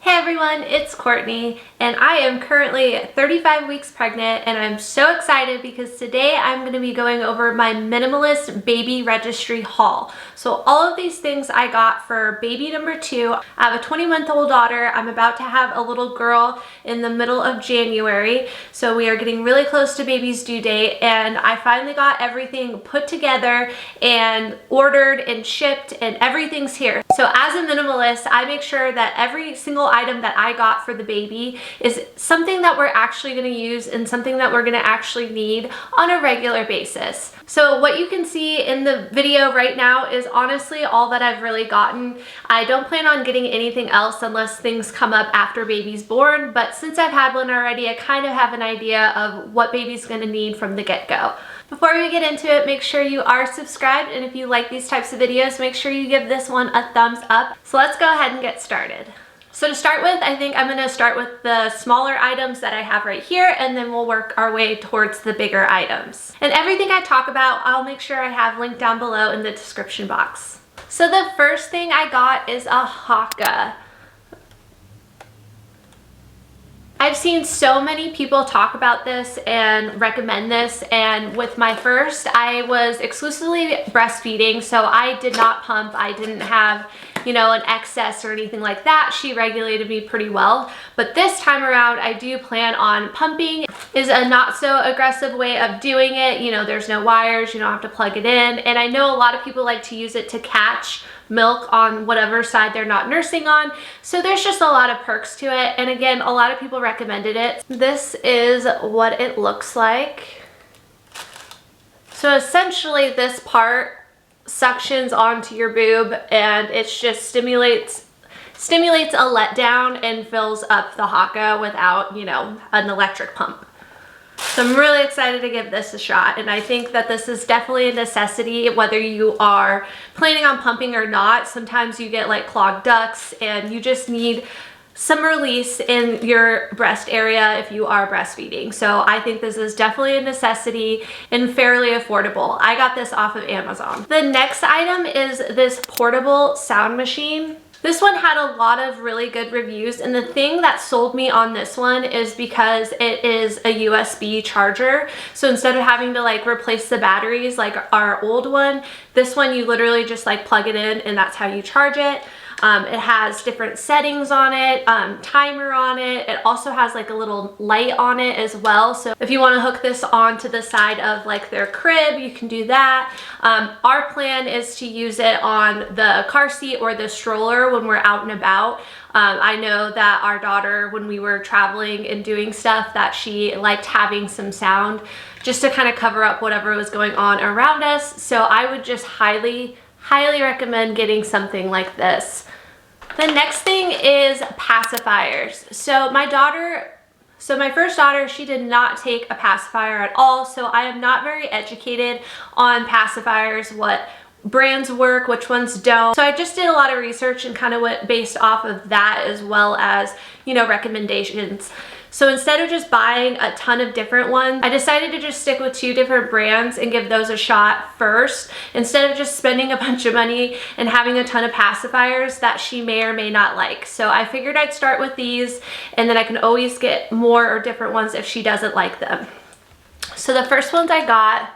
Hey everyone, it's Courtney and I am currently 35 weeks pregnant and I'm so excited because today I'm going to be going over my Minimalist baby registry haul. So all of these things I got for baby number 2. I have a 20-month-old daughter. I'm about to have a little girl in the middle of January. So we are getting really close to baby's due date and I finally got everything put together and ordered and shipped and everything's here. So as a minimalist, I make sure that every single item that I got for the baby is something that we're actually going to use and something that we're going to actually need on a regular basis. So what you can see in the video right now is honestly all that I've really gotten. I don't plan on getting anything else unless things come up after baby's born, but since I've had one already, I kind of have an idea of what baby's going to need from the get-go. Before we get into it, make sure you are subscribed, and if you like these types of videos, make sure you give this one a thumbs up. So let's go ahead and get started. So to start with, I think I'm going to start with the smaller items that I have right here, and then we'll work our way towards the bigger items. And everything I talk about, I'll make sure I have linked down below in the description box. So the first thing I got is a HAAKAA. I've seen so many people talk about this and recommend this, and with my first, I was exclusively breastfeeding, so I did not pump. I didn't have, you know, an excess or anything like that. She regulated me pretty well, but this time around I do plan on pumping. Is a not so aggressive way of doing it. You know, there's no wires, you don't have to plug it in, and I know a lot of people like to use it to catch milk on whatever side they're not nursing on, so there's just a lot of perks to it, and again, a lot of people recommended it. This is what it looks like. So essentially this part suctions onto your boob and it just stimulates a letdown and fills up the HAAKAA without, you know, an electric pump. So I'm really excited to give this a shot, and I think that this is definitely a necessity whether you are planning on pumping or not. Sometimes you get like clogged ducts and you just need some release in your breast area if you are breastfeeding. So I think this is definitely a necessity and fairly affordable. I got this off of Amazon. The next item is this portable sound machine. This one had a lot of really good reviews, and the thing that sold me on this one is because it is a USB charger. So instead of having to like replace the batteries like our old one, this one you literally just like plug it in and that's how you charge it. It has different settings on it, timer on it. It also has like a little light on it as well. So if you want to hook this onto the side of like their crib, you can do that. Our plan is to use it on the car seat or the stroller when we're out and about. I know that our daughter, when we were traveling and doing stuff, that she liked having some sound just to kind of cover up whatever was going on around us. So I would just highly recommend getting something like this. The next thing is pacifiers. So my first daughter, she did not take a pacifier at all, so I am not very educated on pacifiers, what brands work, which ones don't. So I just did a lot of research and kind of went based off of that, as well as, you know, recommendations. So instead of just buying a ton of different ones, I decided to just stick with 2 different brands and give those a shot first, instead of just spending a bunch of money and having a ton of pacifiers that she may or may not like. So I figured I'd start with these, and then I can always get more or different ones if she doesn't like them. So the first ones I got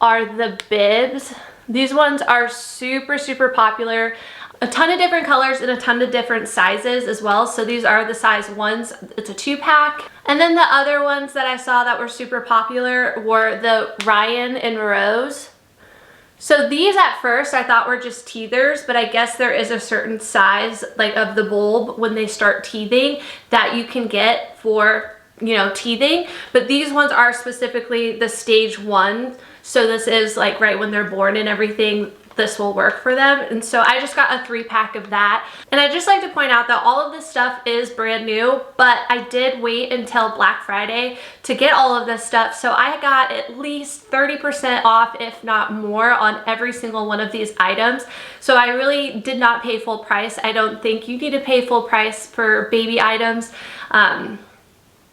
are the bibs. These ones are super popular. A ton of different colors and a ton of different sizes as well. So these are the size 1s. It's a 2-pack. And then the other ones that I saw that were super popular were the Ryan and Rose. So these at first I thought were just teethers, but I guess there is a certain size like of the bulb when they start teething that you can get for, you know, teething. But these ones are specifically the stage 1. So this is like right when they're born and everything. This will work for them, and so I just got a 3-pack of that. And I'd just like to point out that all of this stuff is brand new, but I did wait until Black Friday to get all of this stuff, so I got at least 30% off, if not more, on every single one of these items. So I really did not pay full price. I don't think you need to pay full price for baby items.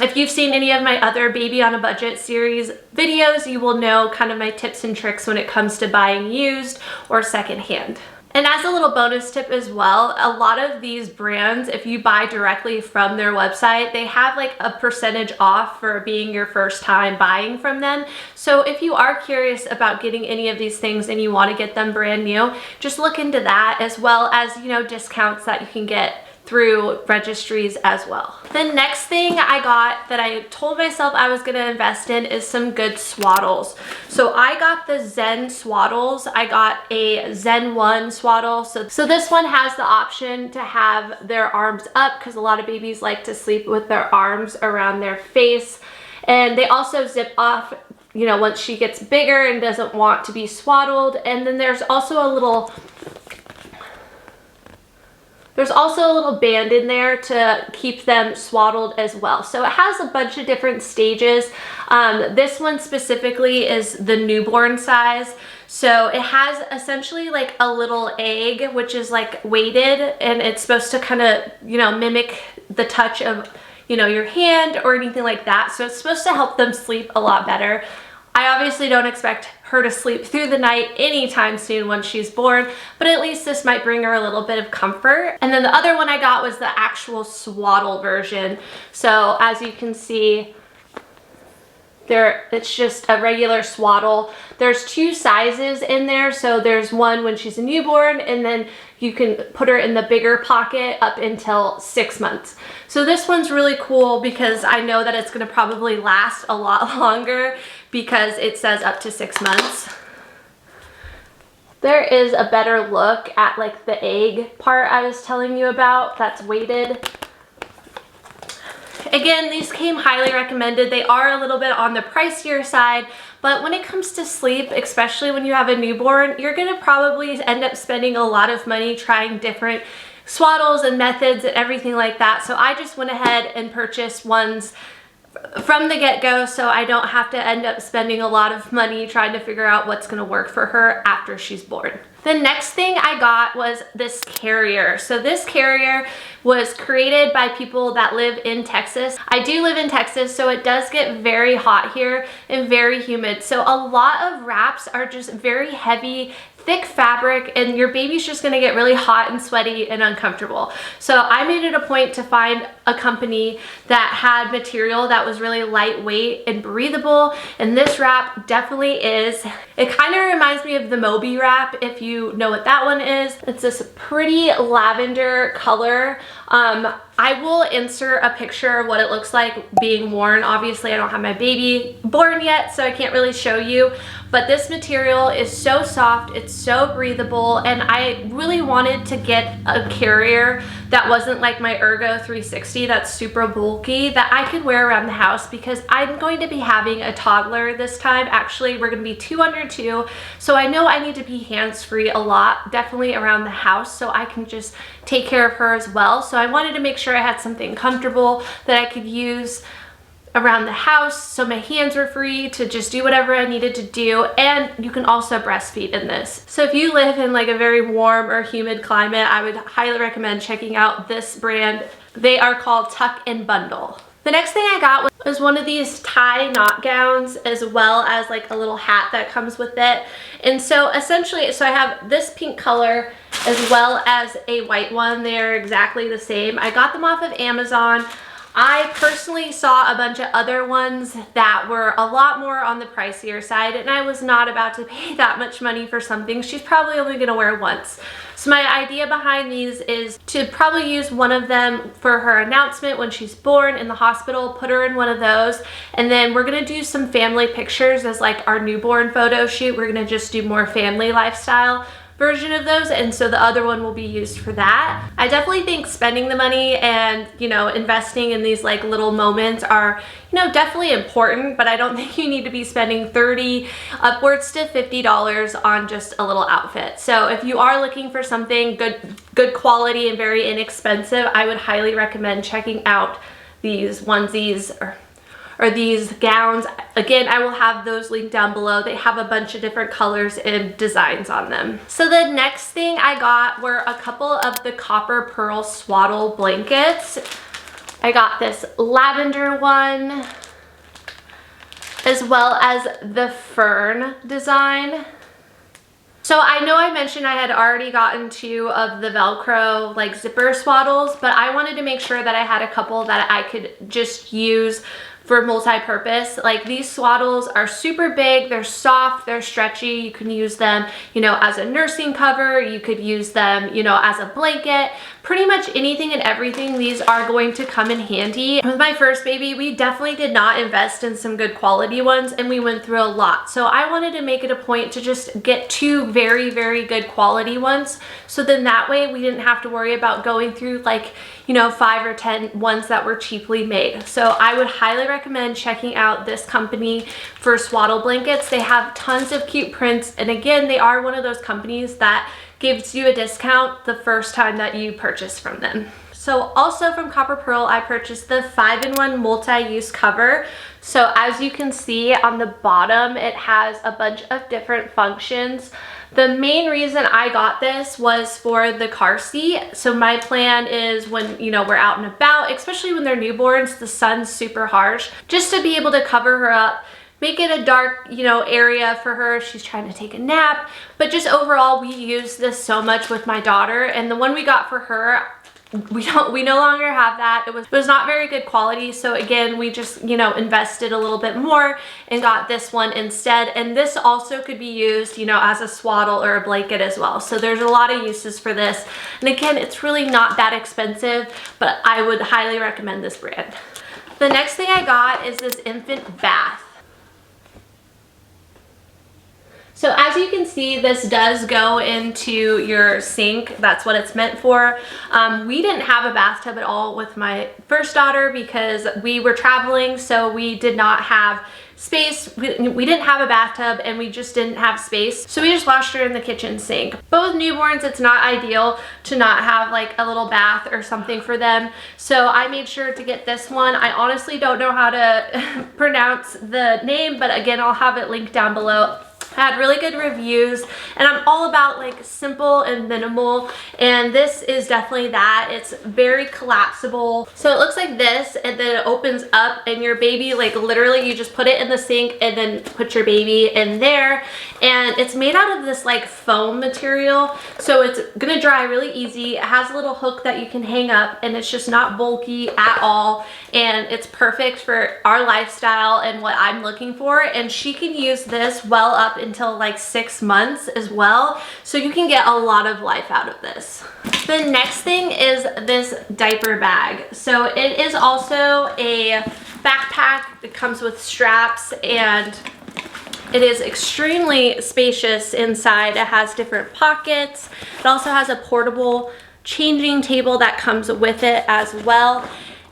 If you've seen any of my other Baby on a Budget series videos, you will know kind of my tips and tricks when it comes to buying used or secondhand. And as a little bonus tip as well, a lot of these brands, if you buy directly from their website, they have like a percentage off for being your first time buying from them. So if you are curious about getting any of these things and you want to get them brand new, just look into that, as well as, you know, discounts that you can get through registries as well. The next thing I got that I told myself I was gonna invest in is some good swaddles. So I got the Zen swaddles. I got a Zen 1 swaddle. So this one has the option to have their arms up, because a lot of babies like to sleep with their arms around their face. And they also zip off, you know, once she gets bigger and doesn't want to be swaddled. And then there's also a little band in there to keep them swaddled as well. So it has a bunch of different stages. This one specifically is the newborn size. So it has essentially like a little egg, which is like weighted, and it's supposed to kind of, you know, mimic the touch of, you know, your hand or anything like that. So it's supposed to help them sleep a lot better. I obviously don't expect her to sleep through the night anytime soon once she's born, but at least this might bring her a little bit of comfort. And then the other one I got was the actual swaddle version. So as you can see, it's just a regular swaddle. There's 2 sizes in there. So there's one when she's a newborn, and then you can put her in the bigger pocket up until 6 months. So this one's really cool because I know that it's gonna probably last a lot longer, because it says up to 6 months. There is a better look at like the egg part I was telling you about that's weighted. Again, these came highly recommended. They are a little bit on the pricier side, but when it comes to sleep, especially when you have a newborn, you're gonna probably end up spending a lot of money trying different swaddles and methods and everything like that. So I just went ahead and purchased ones from the get-go, so I don't have to end up spending a lot of money trying to figure out what's going to work for her after she's born. The next thing I got was this carrier. So this carrier was created by people that live in Texas. I do live in Texas, so it does get very hot here and very humid. So a lot of wraps are just very heavy, thick fabric, and your baby's just gonna get really hot and sweaty and uncomfortable. So I made it a point to find a company that had material that was really lightweight and breathable, and this wrap definitely is. It kind of reminds me of the Moby wrap, if you know what that one is. It's this pretty lavender color. I will insert a picture of what it looks like being worn. Obviously, I don't have my baby born yet, so I can't really show you, but this material is so soft, it's so breathable, and I really wanted to get a carrier that wasn't like my Ergo 360 that's super bulky, that I could wear around the house, because I'm going to be having a toddler this time. Actually, we're gonna be 2 under 2, so I know I need to be hands-free a lot, definitely around the house, so I can just take care of her as well. So I wanted to make sure I had something comfortable that I could use around the house, so my hands were free to just do whatever I needed to do. And you can also breastfeed in this. So if you live in like a very warm or humid climate, I would highly recommend checking out this brand. They are called Tuck and Bundle. The next thing I got was one of these tie knot gowns, as well as like a little hat that comes with it. And so essentially, so I have this pink color as well as a white one. They're exactly the same. I got them off of Amazon. I personally saw a bunch of other ones that were a lot more on the pricier side, and I was not about to pay that much money for something she's probably only gonna wear once. So my idea behind these is to probably use one of them for her announcement when she's born in the hospital, put her in one of those, and then we're gonna do some family pictures as like our newborn photo shoot. We're gonna just do more family lifestyle version of those, and so the other one will be used for that. I definitely think spending the money and, you know, investing in these like little moments are, you know, definitely important, but I don't think you need to be spending $30 upwards to $50 on just a little outfit. So if you are looking for something good quality and very inexpensive, I would highly recommend checking out these onesies or these gowns. Again, I will have those linked down below. They have a bunch of different colors and designs on them. So the next thing I got were a couple of the copper pearl swaddle blankets. I got this lavender one, as well as the fern design. So I know I mentioned I had already gotten 2 of the Velcro like zipper swaddles, but I wanted to make sure that I had a couple that I could just use for multi-purpose. Like these swaddles are super big, they're soft, they're stretchy. You can use them, you know, as a nursing cover. You could use them, you know, as a blanket. Pretty much anything and everything, these are going to come in handy. With my first baby, we definitely did not invest in some good quality ones, and we went through a lot. So I wanted to make it a point to just get 2 very, very good quality ones. So then that way we didn't have to worry about going through like, you know, 5 or 10 ones that were cheaply made. So I would highly recommend checking out this company for swaddle blankets. They have tons of cute prints. And again, they are one of those companies that gives you a discount the first time that you purchase from them. So also from Copper Pearl, I purchased the 5-in-1 multi-use cover. So as you can see on the bottom, it has a bunch of different functions. The main reason I got this was for the car seat. So my plan is when, you know, we're out and about, especially when they're newborns, the sun's super harsh, just to be able to cover her up, make it a dark, you know, area for her if she's trying to take a nap. But just overall, we use this so much with my daughter, and the one we got for her, we no longer have that. It was not very good quality. So again, we just, you know, invested a little bit more and got this one instead. And this also could be used, you know, as a swaddle or a blanket as well. So there's a lot of uses for this. And again, it's really not that expensive, but I would highly recommend this brand. The next thing I got is this infant bath. So as you can see, this does go into your sink. That's what it's meant for. We didn't have a bathtub at all with my first daughter because we were traveling, so we did not have space. We didn't have a bathtub, and we just didn't have space. So we just washed her in the kitchen sink. But with newborns, it's not ideal to not have like a little bath or something for them. So I made sure to get this one. I honestly don't know how to pronounce the name, but again, I'll have it linked down below. I had really good reviews, and I'm all about like simple and minimal, and this is definitely that. It's very collapsible. So it looks like this, and then it opens up, and your baby, like literally you just put it in the sink and then put your baby in there. And it's made out of this like foam material, so it's gonna dry really easy. It has a little hook that you can hang up, and it's just not bulky at all, and it's perfect for our lifestyle and what I'm looking for. And she can use this well up until like 6 months as well, so you can get a lot of life out of this. The next thing is this diaper bag. So it is also a backpack. It comes with straps, and it is extremely spacious inside. It has different pockets. It also has a portable changing table that comes with it as well.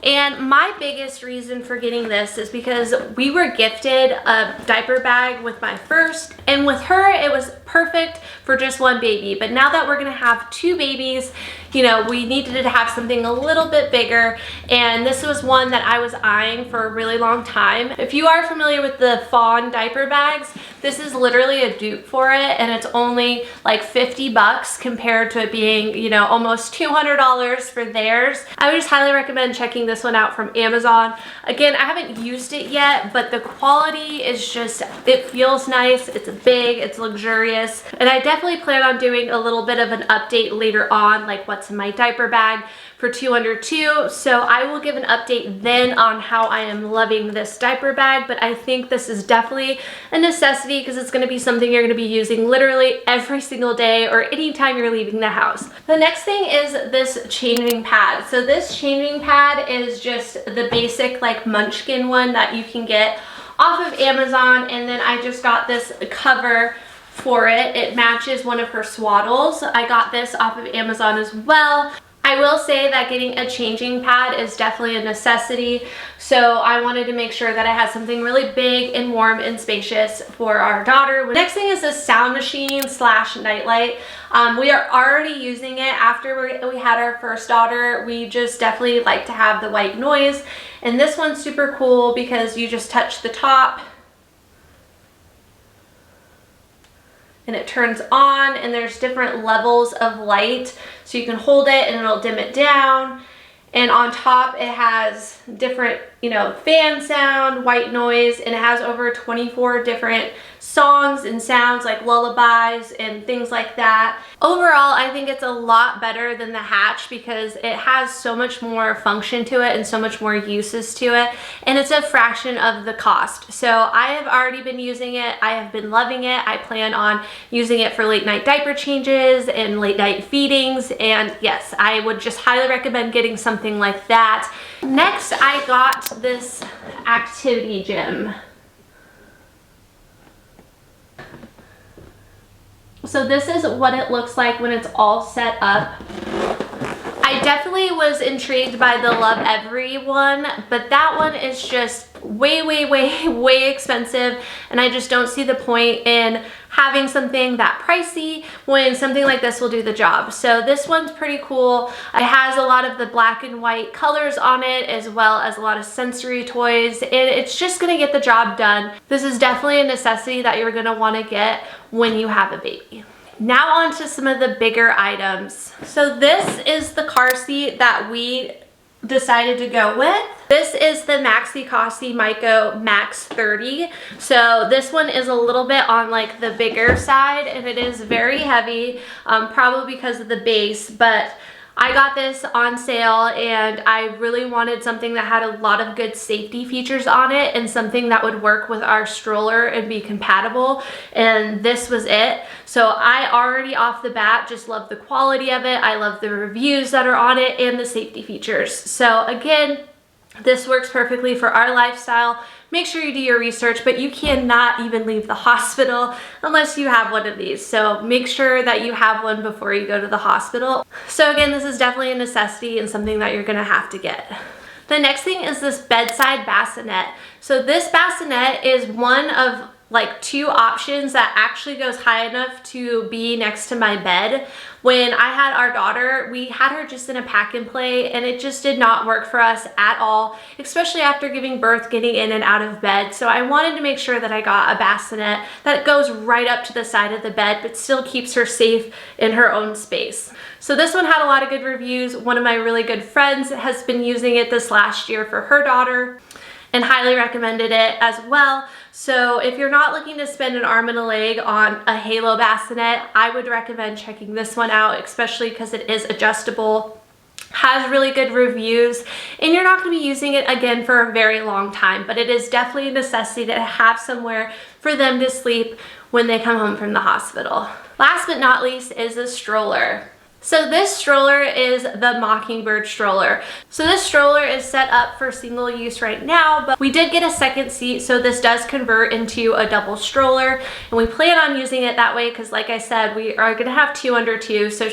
And my biggest reason for getting this is because we were gifted a diaper bag with my first, and with her it was perfect for just 1 baby. But now that we're gonna have 2 babies, you know, we needed to have something a little bit bigger, and this was one that I was eyeing for a really long time. If you are familiar with the Fawn diaper bags, this is literally a dupe for it, and it's only like 50 bucks compared to it being, you know, almost $200 for theirs. I would just highly recommend checking this one out from Amazon. Again, I haven't used it yet, but the quality is just, it feels nice, it's big, it's luxurious, and I definitely plan on doing a little bit of an update later on, like what's in my diaper bag for 2 under 2. So I will give an update then on how I am loving this diaper bag, but I think this is definitely a necessity because it's going to be something you're going to be using literally every single day or anytime you're leaving the house. The next thing is this changing pad. So this changing pad is just the basic like Munchkin one that you can get off of Amazon, and then I just got this cover for it. It matches one of her swaddles. I got this off of Amazon as well. I will say that getting a changing pad is definitely a necessity, so I wanted to make sure that I had something really big and warm and spacious for our daughter. Next thing is this sound machine slash nightlight. We are already using it after we had our first daughter. We just definitely like to have the white noise, and this one's super cool because you just touch the top and it turns on, and there's different levels of light, so you can hold it and it'll dim it down. and on top it has different, you know, fan sound, white noise, and it has over 24 different songs and sounds like lullabies and things like that. Overall, I think it's a lot better than the Hatch because it has so much more function to it and so much more uses to it, and it's a fraction of the cost. So I have already been using it. I have been loving it. I plan on using it for late night diaper changes and late night feedings, and yes, I would just highly recommend getting something like that. Next, I got this activity gym. So this is what it looks like when it's all set up. I definitely was intrigued by the Love Every one, but that one is just way expensive, and I just don't see the point in having something that pricey when something like this will do the job. So this one's pretty cool. It has a lot of the black and white colors on it, as well as a lot of sensory toys, and it's just gonna get the job done. This is definitely a necessity that you're gonna wanna get when you have a baby. Now on to some of the bigger items. So this is the car seat that we decided to go with. This is the Maxi Cosi Mico Max 30. So this one is a little bit on like the bigger side, and it is very heavy, probably because of the base, but I got this on sale and I really wanted something that had a lot of good safety features on it and something that would work with our stroller and be compatible, and this was it. So I already off the bat just love the quality of it. I love the reviews that are on it and the safety features. So again, this works perfectly for our lifestyle. Make sure you do your research, but you cannot even leave the hospital unless you have one of these. So make sure that you have one before you go to the hospital. So again, this is definitely a necessity and something that you're gonna have to get. The next thing is this bedside bassinet. So this bassinet is one of like 2 options that actually goes high enough to be next to my bed. When I had our daughter, we had her just in a pack and play, and it just did not work for us at all, especially after giving birth, getting in and out of bed. So I wanted to make sure that I got a bassinet that goes right up to the side of the bed, but still keeps her safe in her own space. So this one had a lot of good reviews. One of my really good friends has been using it this last year for her daughter and highly recommended it as well. So if you're not looking to spend an arm and a leg on a Halo bassinet, I would recommend checking this one out, especially because it is adjustable, has really good reviews, and you're not going to be using it again for a very long time, but it is definitely a necessity to have somewhere for them to sleep when they come home from the hospital. Last but not least is a stroller. So this stroller is the Mockingbird stroller. So this stroller is set up for single use right now, but we did get a second seat, so this does convert into a double stroller, and we plan on using it that way because, like I said, we are gonna have 2 under 2, so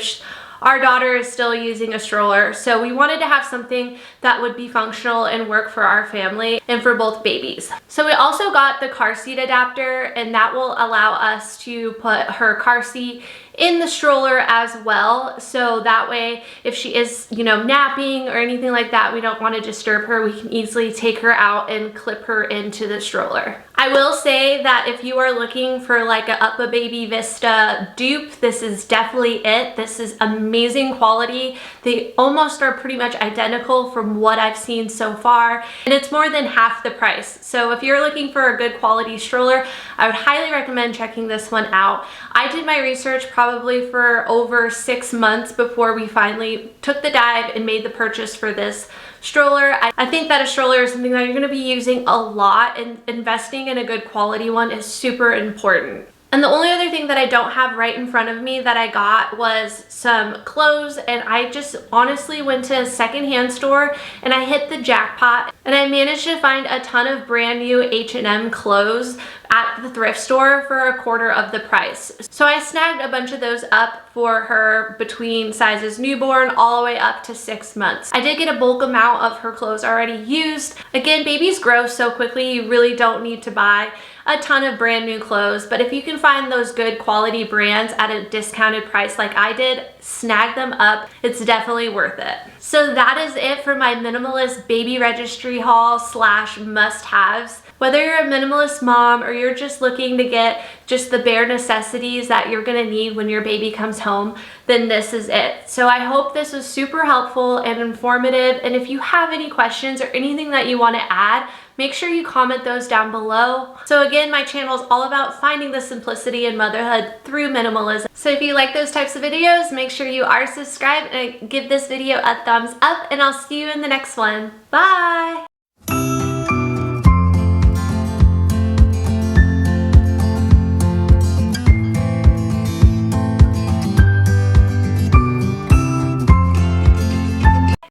our daughter is still using a stroller. So we wanted to have something that would be functional and work for our family and for both babies. So we also got the car seat adapter, and that will allow us to put her car seat in the stroller as well. So that way, if she is, you know, napping or anything like that, we don't want to disturb her. We can easily take her out and clip her into the stroller. I will say that if you are looking for like a Up a Baby Vista dupe, this is definitely it. This is amazing quality. They almost are pretty much identical from what I've seen so far, and it's more than half the price. So if you're looking for a good quality stroller, I would highly recommend checking this one out. I did my research probably for over 6 months before we finally took the dive and made the purchase for this stroller. I think that a stroller is something that you're going to be using a lot, and investing in a good quality one is super important. And the only other thing that I don't have right in front of me that I got was some clothes, and I just honestly went to a secondhand store and I hit the jackpot, and I managed to find a ton of brand new H&M clothes at the thrift store for a quarter of the price. So I snagged a bunch of those up for her between sizes newborn all the way up to 6 months. I did get a bulk amount of her clothes already used. Again, babies grow so quickly, you really don't need to buy a ton of brand new clothes, but if you can find those good quality brands at a discounted price like I did, snag them up. It's definitely worth it. So that is it for my minimalist baby registry haul slash must-haves. Whether you're a minimalist mom or you're just looking to get just the bare necessities that you're gonna need when your baby comes home, then this is it. So I hope this was super helpful and informative, and if you have any questions or anything that you want to add, make sure you comment those down below. So again, my channel is all about finding the simplicity in motherhood through minimalism. So if you like those types of videos, make sure you are subscribed and give this video a thumbs up, and I'll see you in the next one. Bye!